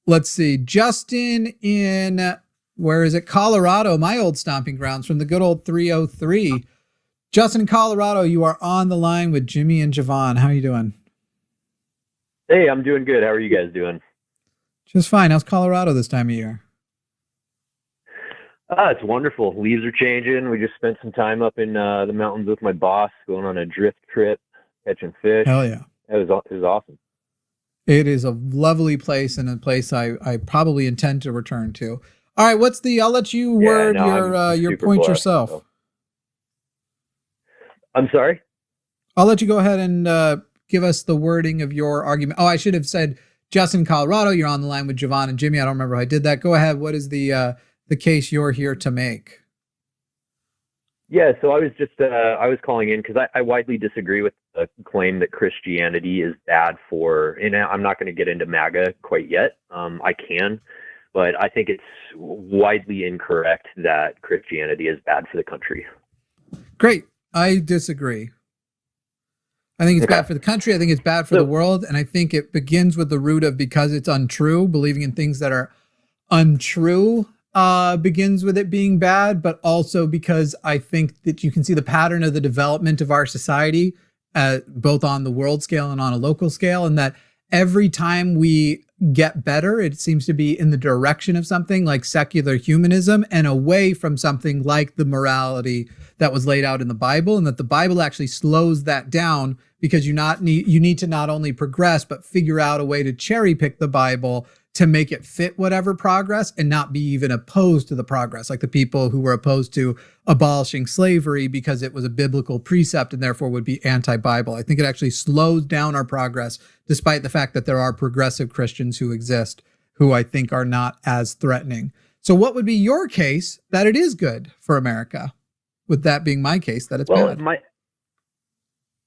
let's see. Justin in, where is it? Colorado, my old stomping grounds from the good old 303. Justin in Colorado, you are on the line with Jimmy and Jovan. How are you doing? Hey, I'm doing good. How are you guys doing? Just fine. How's Colorado this time of year? It's wonderful. Leaves are changing. We just spent some time up in the mountains with my boss, going on a drift trip, catching fish. Hell yeah. It was awesome. It is a lovely place and a place I probably intend to return to. All right, I'll let you word your point blessed, yourself. So. I'm sorry? I'll let you go ahead and give us the wording of your argument. Oh, I should have said, Justin, Colorado, you're on the line with Jovan and Jimmy. I don't remember how I did that. Go ahead. What is the case you're here to make? Yeah, so I was just I was calling in because I widely disagree with the claim that Christianity is bad for, and I'm not going to get into MAGA quite yet. I can, but I think it's widely incorrect that Christianity is bad for the country. Great. I disagree. I think it's bad for the country. I think it's bad for the world. And I think it begins with the root of because it's untrue, believing in things that are untrue. Begins with it being bad, but also because I think that you can see the pattern of the development of our society, both on the world scale and on a local scale, and that every time we get better, it seems to be in the direction of something like secular humanism and away from something like the morality that was laid out in the Bible, and that the Bible actually slows that down because you need to not only progress, but figure out a way to cherry pick the Bible to make it fit whatever progress and not be even opposed to the progress, like the people who were opposed to abolishing slavery because it was a biblical precept and therefore would be anti-Bible. I think it actually slows down our progress, despite the fact that there are progressive Christians who exist who I think are not as threatening. So what would be your case that it is good for America? With that being my case, that it's bad.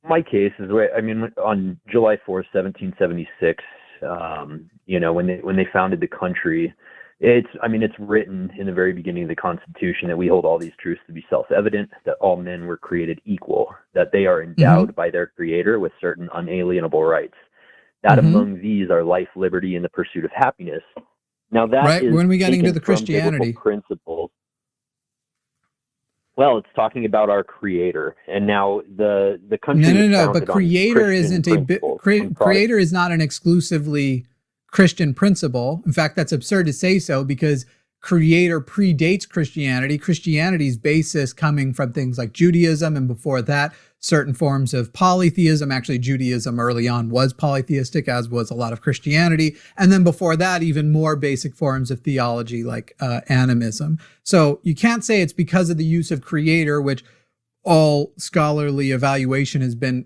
My case is, I mean, on July 4th, 1776, when they founded the country, it's written in the very beginning of the Constitution that we hold all these truths to be self-evident, that all men were created equal, that they are endowed by their creator with certain unalienable rights. That among these are life, liberty, and the pursuit of happiness. Now that is when are we getting to the Christianity principles. Well, it's talking about our creator, and now the country. No. But creator isn't creator is not an exclusively Christian principle. In fact, that's absurd to say so because creator predates Christianity. Christianity's basis coming from things like Judaism, and before that, certain forms of polytheism. Actually, Judaism early on was polytheistic, as was a lot of Christianity. And then before that, even more basic forms of theology like animism. So you can't say it's because of the use of creator, which all scholarly evaluation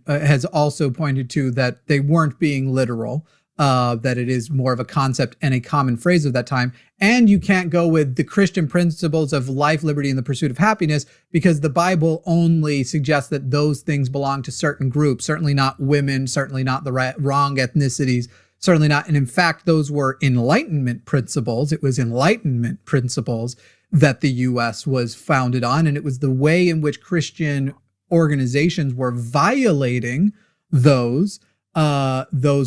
has also pointed to that they weren't being literal. That it is more of a concept and a common phrase of that time. And you can't go with the Christian principles of life, liberty, and the pursuit of happiness because the Bible only suggests that those things belong to certain groups, certainly not women, certainly not the wrong ethnicities, certainly not. And in fact, those were Enlightenment principles. It was Enlightenment principles that the U.S. was founded on. And it was the way in which Christian organizations were violating those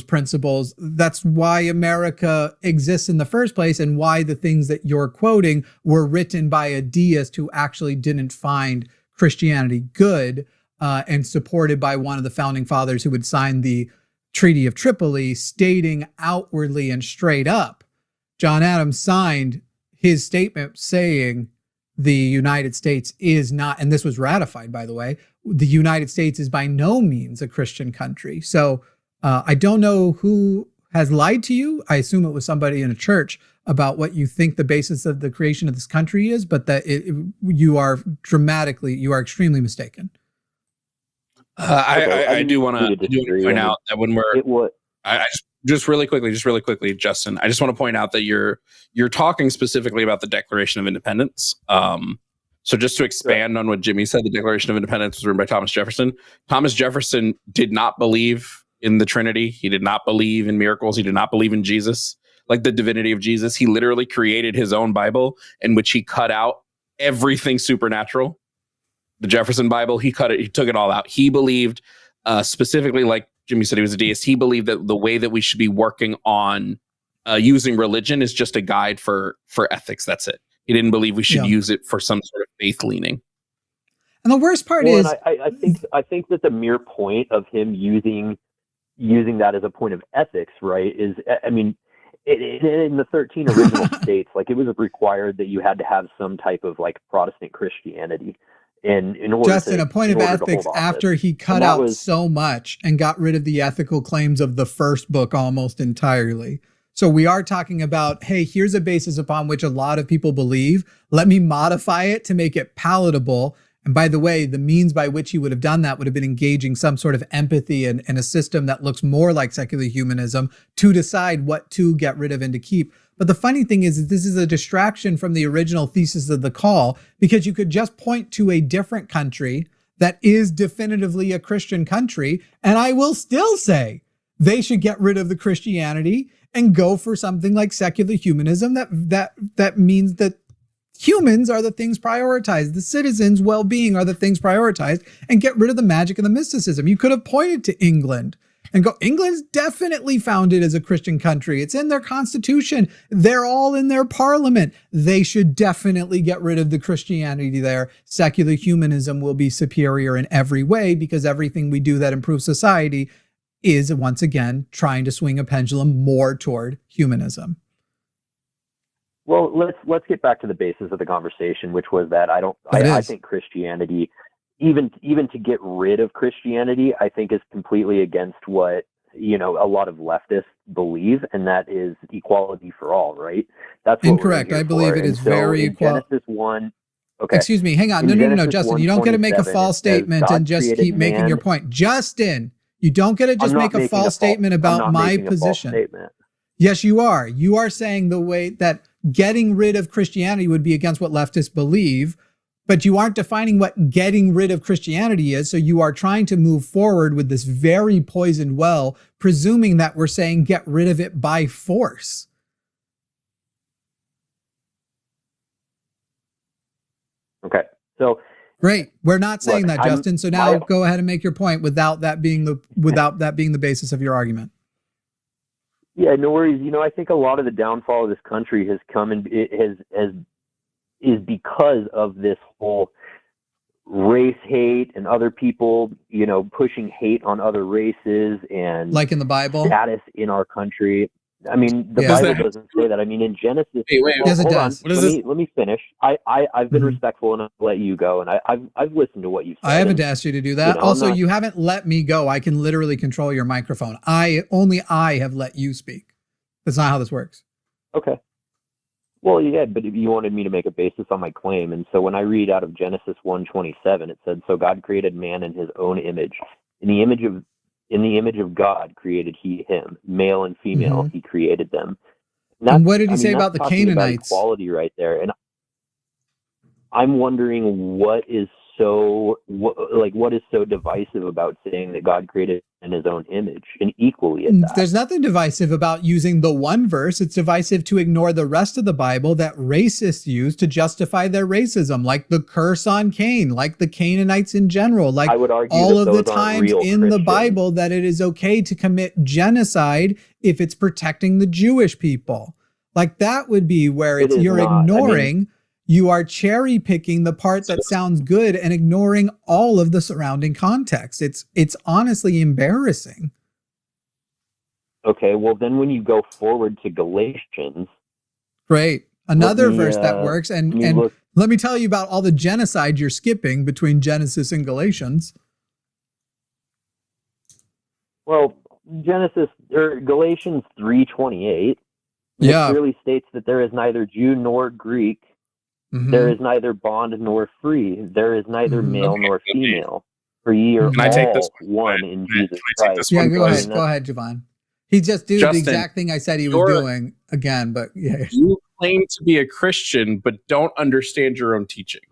principles. That's why America exists in the first place, and why the things that you're quoting were written by a deist who actually didn't find Christianity good, and supported by one of the founding fathers who would sign the Treaty of Tripoli, stating outwardly and straight up, John Adams signed his statement saying the United States is not, and this was ratified, by the way, the United States is by no means a Christian country. So I don't know who has lied to you. I assume it was somebody in a church about what you think the basis of the creation of this country is, but that you are extremely mistaken. I do want to point out that when just really quickly, Justin, I just want to point out that you're talking specifically about the Declaration of Independence. So just to expand on what Jimmy said, the Declaration of Independence was written by Thomas Jefferson. Thomas Jefferson did not believe in the Trinity. He did not believe in miracles. He did not believe in Jesus, like the divinity of Jesus. He literally created his own Bible in which he cut out everything supernatural. The Jefferson Bible, he took it all out. He believed specifically, like Jimmy said, he was a deist. He believed that the way that we should be working on using religion is just a guide for ethics. That's it. He didn't believe we should use it for some sort of faith leaning. And the worst part is, I think that the mere point of him using that as a point of ethics, right, is, I mean, in the 13 original states, like, it was required that you had to have some type of like Protestant Christianity in order Justin, a point of ethics after he cut out so much and got rid of the ethical claims of the first book almost entirely. So we are talking about, hey, here's a basis upon which a lot of people believe. Let me modify it to make it palatable. And by the way, the means by which he would have done that would have been engaging some sort of empathy and a system that looks more like secular humanism to decide what to get rid of and to keep. But the funny thing is that this is a distraction from the original thesis of the call, because you could just point to a different country that is definitively a Christian country, and I will still say they should get rid of the Christianity and go for something like secular humanism that means that humans are the things prioritized. The citizens' well-being are the things prioritized, and get rid of the magic and the mysticism. You could have pointed to England and go, England's definitely founded as a Christian country. It's in their constitution. They're all in their parliament. They should definitely get rid of the Christianity there. Secular humanism will be superior in every way, because everything we do that improves society is, once again, trying to swing a pendulum more toward humanism. Well, let's get back to the basis of the conversation, which was that I think Christianity, even to get rid of Christianity, I think is completely against what, you know, a lot of leftists believe, and that is equality for all, right? That's what incorrect. I believe it is very equal. Genesis 1. Okay. Excuse me. Hang on. No, Justin. You don't get to make a false statement and just keep making your point. Justin, you don't get to just make a false statement about my position. Yes, you are. You are saying the way that getting rid of Christianity would be against what leftists believe, but you aren't defining what getting rid of Christianity is. So you are trying to move forward with this very poisoned well, presuming that we're saying get rid of it by force. Okay. So great. We're not saying that, Justin. So now go ahead and make your point without that being the basis of your argument. Yeah, no worries. You know, I think a lot of the downfall of this country has come and is because of this whole race hate and other people, you know, pushing hate on other races and like in the Bible status in our country. I mean, the Bible doesn't say that. I mean, in Genesis, yes, it does. Let me finish. I've been respectful and I'll let you go, and I've listened to what you said. I haven't asked you to do that. You know, also, you haven't let me go. I can literally control your microphone. I have let you speak. That's not how this works. Okay. Well, yeah, but you wanted me to make a basis on my claim, and so when I read out of Genesis 1:27, it said, "So God created man in His own image, in the image of God created He him, male and female He created them." And what did He say about the Canaanites? About equality right there, and I'm wondering what is so divisive about saying that God created in His own image and equally at that. There's nothing divisive about using the one verse. It's divisive to ignore the rest of the Bible that racists use to justify their racism, like the curse on Cain, like the Canaanites in general, like I would argue all of the times in the Bible that it is okay to commit genocide if it's protecting the Jewish people. Like that would be where you're ignoring. You are cherry picking the part that sounds good and ignoring all of the surrounding context. It's honestly embarrassing. Okay, well then when you go forward to Galatians. Great. Another verse that works. And let me tell you about all the genocide you're skipping between Genesis and Galatians. Well, Galatians 3:28 clearly states that there is neither Jew nor Greek. There is neither bond nor free. There is neither male nor female. For ye are all one in Jesus Christ. Yeah, go ahead, Jovan. He just did the exact thing I said he was doing again, but yeah. You claim to be a Christian, but don't understand your own teaching.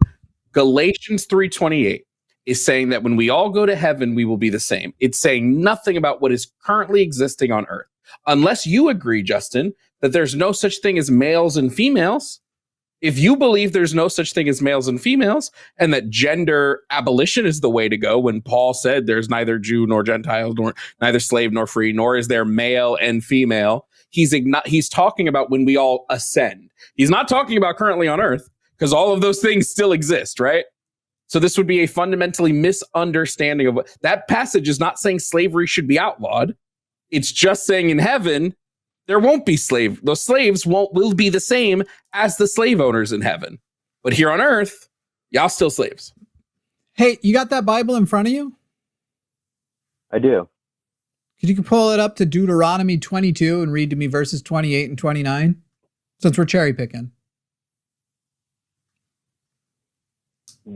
Galatians 3:28 is saying that when we all go to heaven, we will be the same. It's saying nothing about what is currently existing on earth. Unless you agree, Justin, that there's no such thing as males and females. If you believe there's no such thing as males and females and that gender abolition is the way to go, when Paul said there's neither Jew nor Gentile, nor neither slave nor free, nor is there male and female, he's talking about when we all ascend. He's not talking about currently on earth, because all of those things still exist, right? So this would be a fundamentally misunderstanding of what that passage is not saying slavery should be outlawed. It's just saying in heaven, there won't be those slaves will be the same as the slave owners in heaven. But here on earth, y'all still slaves. Hey, you got that Bible in front of you? I do. Could you pull it up to Deuteronomy 22 and read to me verses 28 and 29? Since we're cherry picking.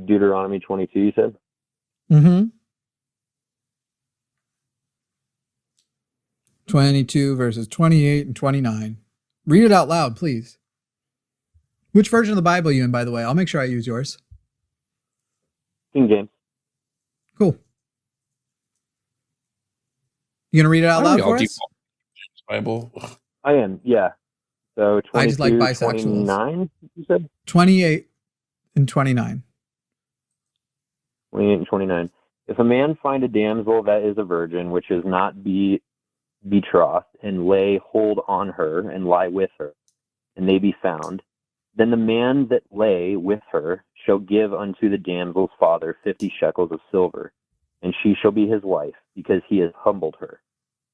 Deuteronomy 22, you said? Mm-hmm. 22 verses 28 and 29. Read it out loud, please. Which version of the Bible are you in, by the way? I'll make sure I use yours. King James. Cool. You gonna read it out loud for us? Bible. I am, yeah. So 22, I just like bisexuals. 29, you said? 28 and 29. 28 and 29. If a man find a damsel that is a virgin, which is not betrothed, and lay hold on her, and lie with her, and they be found, then the man that lay with her shall give unto the damsel's father 50 shekels of silver, and she shall be his wife, because he has humbled her.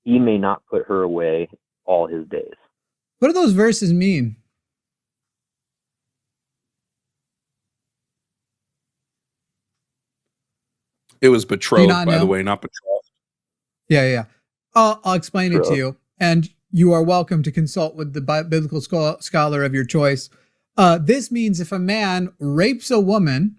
He may not put her away all his days. What do those verses mean? It was betrothed, by the way, not betrothed. Yeah. I'll explain it to you. And you are welcome to consult with the biblical scholar of your choice. This means if a man rapes a woman,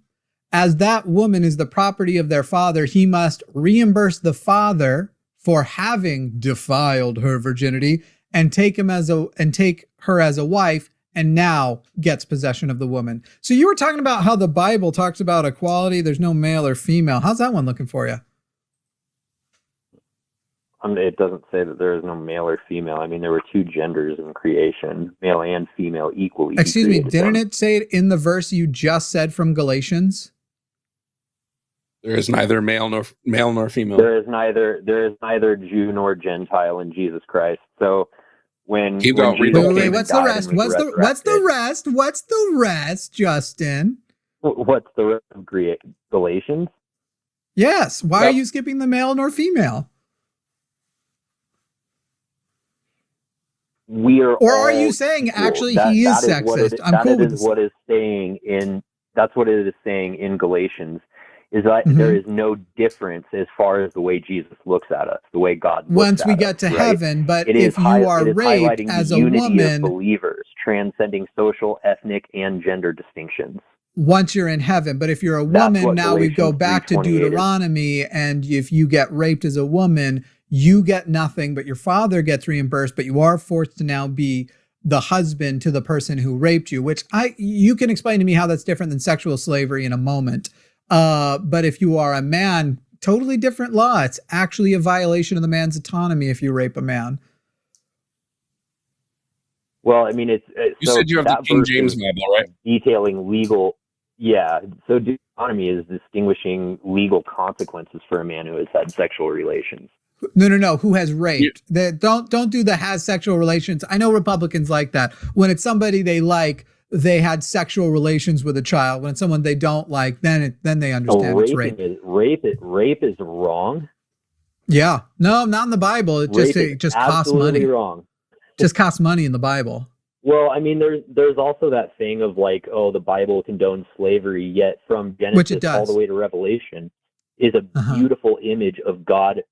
as that woman is the property of their father, he must reimburse the father for having defiled her virginity and take her as a wife, and now gets possession of the woman. So you were talking about how the Bible talks about equality. There's no male or female. How's that one looking for you? It doesn't say that there is no male or female. I mean, there were two genders in creation, male and female equally. Excuse me, didn't it say it in the verse you just said from Galatians? There is neither male nor female. There is neither Jew nor Gentile in Jesus Christ. So when wait, what's the rest? What's the rest, Justin? What's the rest of Galatians? Yes. Why are you skipping the male nor female? Are you saying actually he is sexist? I'm cool with this. That's what it is saying in Galatians, is that there is no difference as far as the way Jesus looks at us, the way God looks once at we us, get to right? heaven. But if you are raped as a woman, believers transcending social, ethnic, and gender distinctions. Once you're in heaven, but if you're a woman, now we go back to Deuteronomy, and if you get raped as a woman, you get nothing, but your father gets reimbursed, but you are forced to now be the husband to the person who raped you, which you can explain to me how that's different than sexual slavery in a moment. But if you are a man, totally different law. It's actually a violation of the man's autonomy if you rape a man. Well, I mean, you said you have the King James Bible, right? Detailing legal. Yeah. So Deuteronomy is distinguishing legal consequences for a man who has had sexual relations. No. Who has raped? Don't do the has sexual relations. I know Republicans like that. When it's somebody they like, they had sexual relations with a child. When it's someone they don't like, then they understand it's rape. Rape is wrong. Yeah. No, not in the Bible. It just costs money. Wrong. Just costs money in the Bible. Well, I mean, there's also that thing of like, oh, the Bible condones slavery, yet from Genesis all the way to Revelation is a beautiful image of God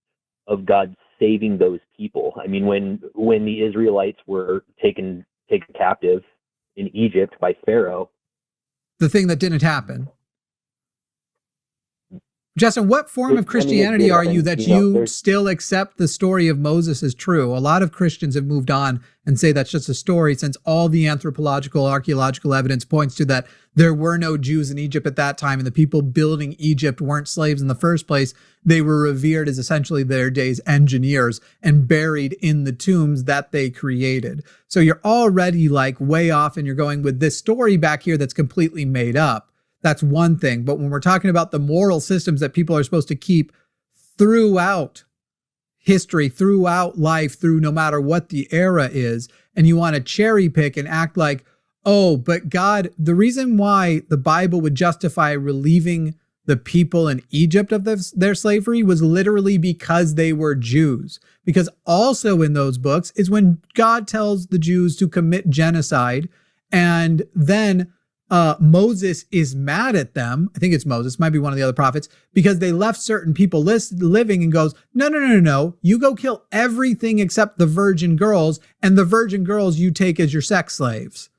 saving those people. I mean, when the Israelites were taken captive in Egypt by Pharaoh, the thing that didn't happen. Justin, what form of Christianity are you that you still accept the story of Moses as true? A lot of Christians have moved on and say that's just a story, since all the anthropological, archaeological evidence points to that there were no Jews in Egypt at that time, and the people building Egypt weren't slaves in the first place. They were revered as essentially their day's engineers and buried in the tombs that they created. So you're already like way off, and you're going with this story back here that's completely made up. That's one thing. But when we're talking about the moral systems that people are supposed to keep throughout history, throughout life, through no matter what the era is, and you want to cherry pick and act like, oh, but God, the reason why the Bible would justify relieving the people in Egypt of their slavery was literally because they were Jews. Because also in those books is when God tells the Jews to commit genocide, and then Moses is mad at them. I think it's Moses, might be one of the other prophets, because they left certain people living, and goes, no, you go kill everything except the virgin girls, and the virgin girls you take as your sex slaves.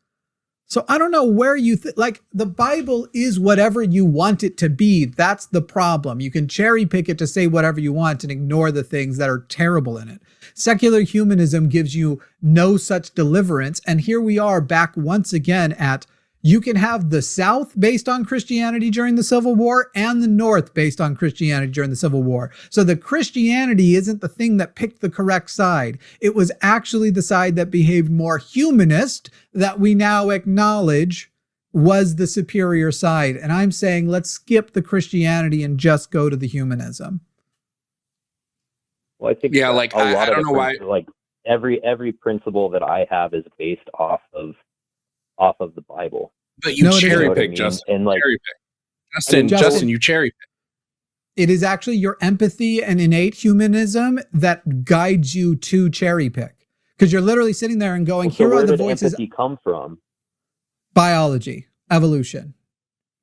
So I don't know where you like the Bible is whatever you want it to be. That's the problem. You can cherry pick it to say whatever you want and ignore the things that are terrible in it. Secular humanism gives you no such deliverance. And here we are back once again at, you can have the South based on Christianity during the Civil War and the North based on Christianity during the Civil War. So the Christianity isn't the thing that picked the correct side. It was actually the side that behaved more humanist that we now acknowledge was the superior side. And I'm saying, let's skip the Christianity and just go to the humanism. Well, I think I don't know why. Like every principle that I have is based off of the Bible. But you cherry pick, Justin. And cherry pick. Justin, you cherry pick. It is actually your empathy and innate humanism that guides you to cherry pick. Because you're literally sitting there and going, here are the voices. Where did empathy come from? Biology, evolution.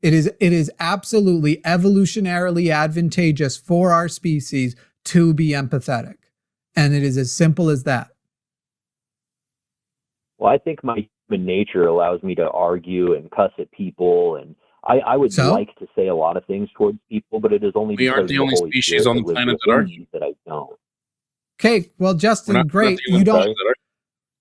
It is absolutely evolutionarily advantageous for our species to be empathetic. And it is as simple as that. Well, I think my human nature allows me to argue and cuss at people, and I would like to say a lot of things towards people, but it is only we aren't the only species on the planet that argue. That I don't. Okay, well, Justin, great. You don't,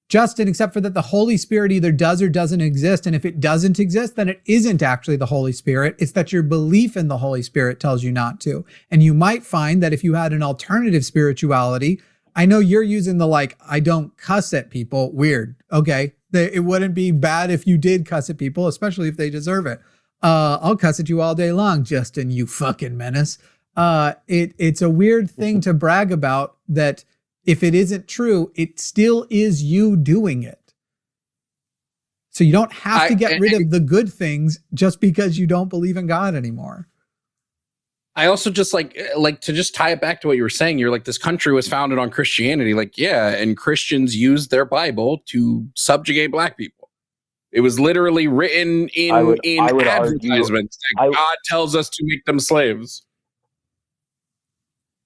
Justin, except for that the Holy Spirit either does or doesn't exist, and if it doesn't exist, then it isn't actually the Holy Spirit. It's that your belief in the Holy Spirit tells you not to. And you might find that if you had an alternative spirituality, I know you're using the I don't cuss at people. Weird. Okay. It wouldn't be bad if you did cuss at people, especially if they deserve it. I'll cuss at you all day long, Justin, you fucking menace. It's a weird thing to brag about that if it isn't true, it still is you doing it. So you don't have to get rid of the good things just because you don't believe in God anymore. I also just like to just tie it back to what you were saying. You're like, this country was founded on Christianity. Like, yeah, and Christians used their Bible to subjugate black people. It was literally written in advertisements that God tells us to make them slaves.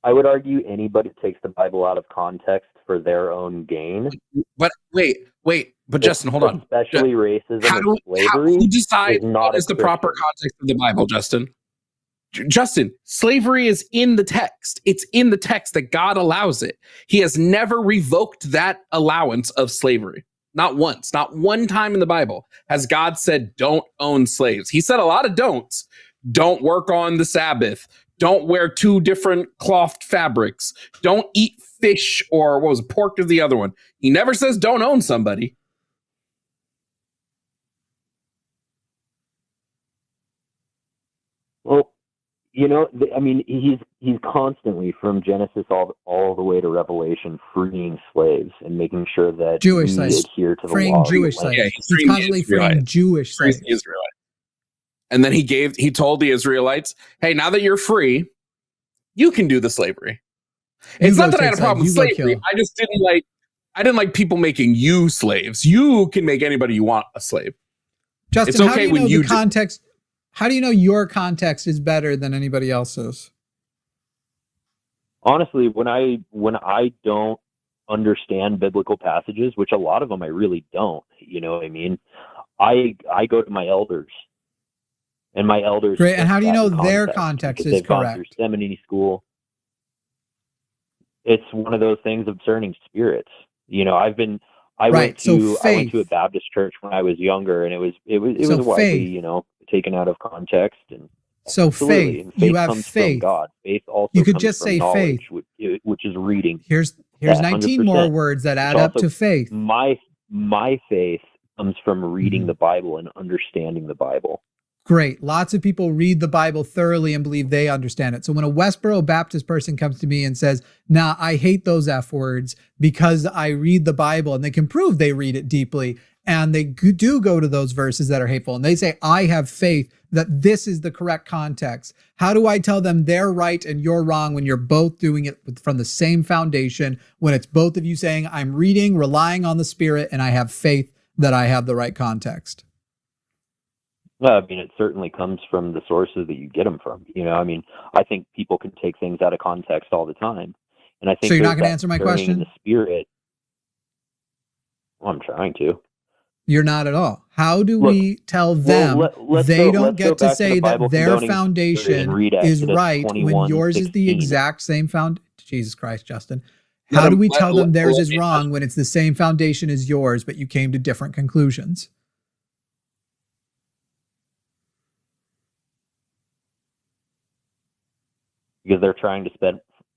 I would argue anybody takes the Bible out of context for their own gain. But but Justin, hold on. Especially racism and slavery. Who decides what is the proper context of the Bible, Justin? Justin, slavery is in the text. It's in the text that God allows it. He has never revoked that allowance of slavery. Not once, not one time in the Bible has God said, don't own slaves. He said a lot of don'ts. Don't work on the Sabbath. Don't wear 2 different clothed fabrics. Don't eat fish or pork is the other one. He never says don't own somebody. Well, I mean, he's constantly from Genesis all the way to Revelation freeing slaves and making sure that Jewish slaves adhere to the freeing law. Jewish slaves. Yeah, he's constantly freeing Jewish slaves. And then he told the Israelites, "Hey, now that you're free, you can do the slavery." It's not that I had a problem with slavery. I just didn't like people making you slaves. You can make anybody you want a slave. Justin, it's okay how do you know the context? How do you know your context is better than anybody else's? Honestly, when I don't understand biblical passages, which a lot of them I really don't, you know what I mean? I go to my elders. And my elders. Great. And how do you know their context is correct? Through seminary school. It's one of those things of discerning spirits. I went to a Baptist church when I was younger, and it was widely, taken out of context. And so faith you have comes faith. From God. Faith also you could comes just from say knowledge, faith, which is reading. Here's 19 more words that add up to faith. My faith comes from reading the Bible and understanding the Bible. Great. Lots of people read the Bible thoroughly and believe they understand it. So when a Westboro Baptist person comes to me and says, nah, I hate those F words because I read the Bible, and they can prove they read it deeply, and they do go to those verses that are hateful, and they say, I have faith that this is the correct context. How do I tell them they're right and you're wrong when you're both doing it from the same foundation, when it's both of you saying, I'm reading, relying on the Spirit, and I have faith that I have the right context? Well, I mean, it certainly comes from the sources that you get them from. I think people can take things out of context all the time. And I think so you're not going to answer my question? The Spirit. Well, I'm trying to. You're not at all. How do we tell them they don't get to say that their foundation is right when yours is the exact same foundation? Jesus Christ, Justin. How do we tell them theirs is wrong when it's the same foundation as yours, but you came to different conclusions? Because they're trying to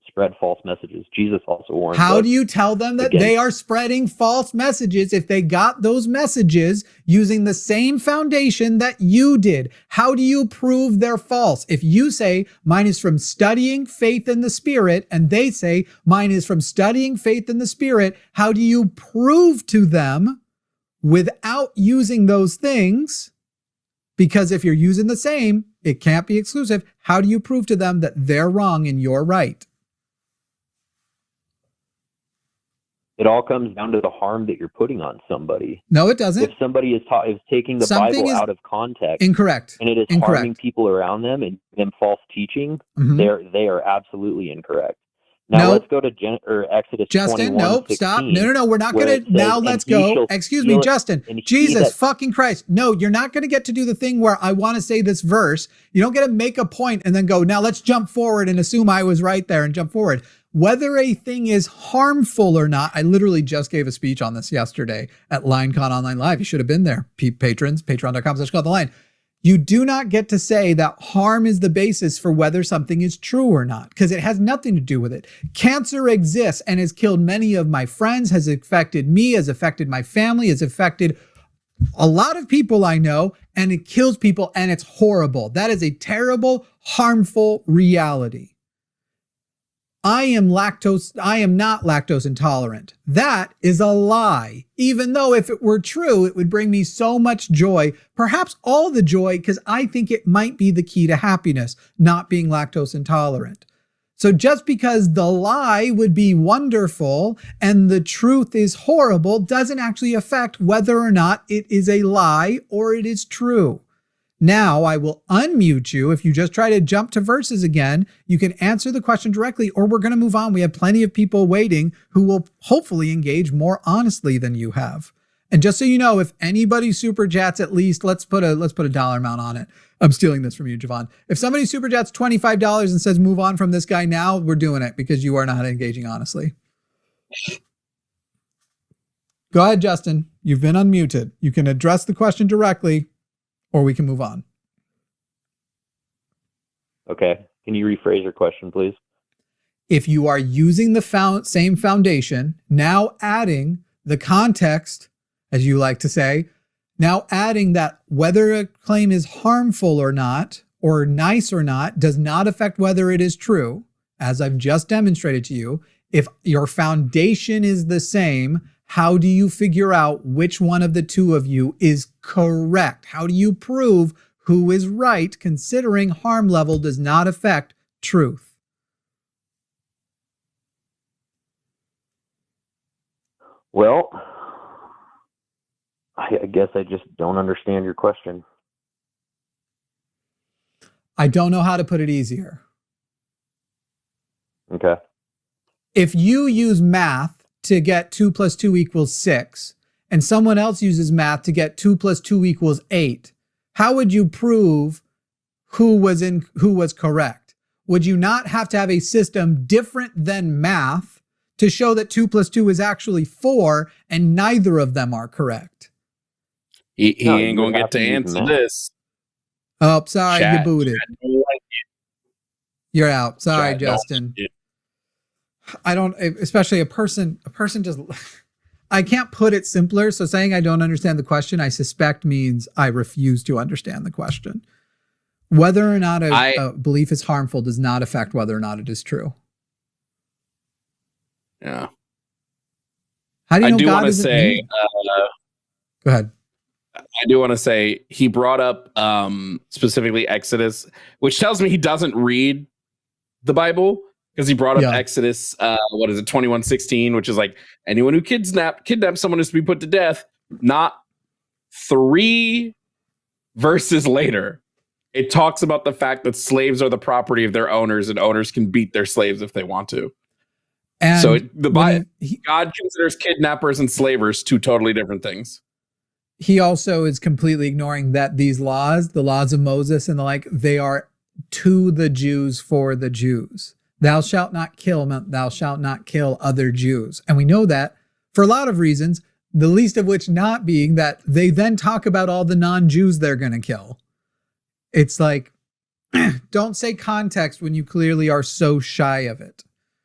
spread false messages. Jesus also warned. How do you tell them that they are spreading false messages if they got those messages using the same foundation that you did? How do you prove they're false? If you say mine is from studying faith in the Spirit, and they say mine is from studying faith in the Spirit, how do you prove to them without using those things? Because if you're using the same, it can't be exclusive. How do you prove to them that they're wrong and you're right? It all comes down to the harm that you're putting on somebody. No, it doesn't. If somebody is taking the Bible out of context, incorrect, and it is harming people around them and them false teaching, they are absolutely incorrect. Now let's go to Exodus. Justin, nope, stop. No. We're not going to. Now let's go. Excuse me, Justin. Jesus fucking Christ. No, you're not going to get to do the thing where I want to say this verse. You don't get to make a point and then go, now let's jump forward and assume I was right there and jump forward. Whether a thing is harmful or not, I literally just gave a speech on this yesterday at LineCon Online Live. You should have been there. Patrons, patreon.com/calltheline. You do not get to say that harm is the basis for whether something is true or not, because it has nothing to do with it. Cancer exists and has killed many of my friends, has affected me, has affected my family, has affected a lot of people I know, and it kills people, and it's horrible. That is a terrible, harmful reality. I am not lactose intolerant. That is a lie. Even though if it were true, it would bring me so much joy, perhaps all the joy, because I think it might be the key to happiness, not being lactose intolerant. So just because the lie would be wonderful and the truth is horrible doesn't actually affect whether or not it is a lie or it is true. Now I will unmute you. If you just try to jump to verses again, you can answer the question directly, or we're going to move on. We have plenty of people waiting who will hopefully engage more honestly than you have. And just so you know, if anybody super chats, at least let's put a dollar amount on it. I'm stealing this from you, Jovan. If somebody super chats $25 and says move on from this guy now, we're doing it because you are not engaging honestly. Go ahead, Justin. You've been unmuted. You can address the question directly, or we can move on. Okay. Can you rephrase your question, please? If you are using the same foundation, now adding the context, as you like to say, now adding that whether a claim is harmful or not, or nice or not, does not affect whether it is true, as I've just demonstrated to you. If your foundation is the same, how do you figure out which one of the two of you is correct? How do you prove who is right, considering harm level does not affect truth? Well, I guess I just don't understand your question. I don't know how to put it easier. Okay. If you use math to get 2 + 2 = 6, and someone else uses math to get 2 + 2 = 8, how would you prove who was correct? Would you not have to have a system different than math to show that 2 + 2 is actually 4 and neither of them are correct? He ain't going to get to answer this. Oh, sorry, you booted. You're out. Sorry, Justin. I don't, especially a person just, I can't put it simpler. So saying I don't understand the question, I suspect means I refuse to understand the question. Whether or not a belief is harmful does not affect whether or not it is true. Yeah. How do you know I do God want to isn't say, mean? Go ahead. I do want to say he brought up specifically Exodus, which tells me he doesn't read the Bible, because he brought up Exodus, 21:16, which is like, anyone who kidnaps someone is to be put to death. Not 3 verses later, it talks about the fact that slaves are the property of their owners, and owners can beat their slaves if they want to. And so God considers kidnappers and slavers 2 totally different things. He also is completely ignoring that these laws, the laws of Moses and the like, they are to the Jews for the Jews. Thou shalt not kill, thou shalt not kill other Jews. And we know that for a lot of reasons, the least of which not being that they then talk about all the non-Jews they're going to kill. It's like, don't say context when you clearly are so shy of it.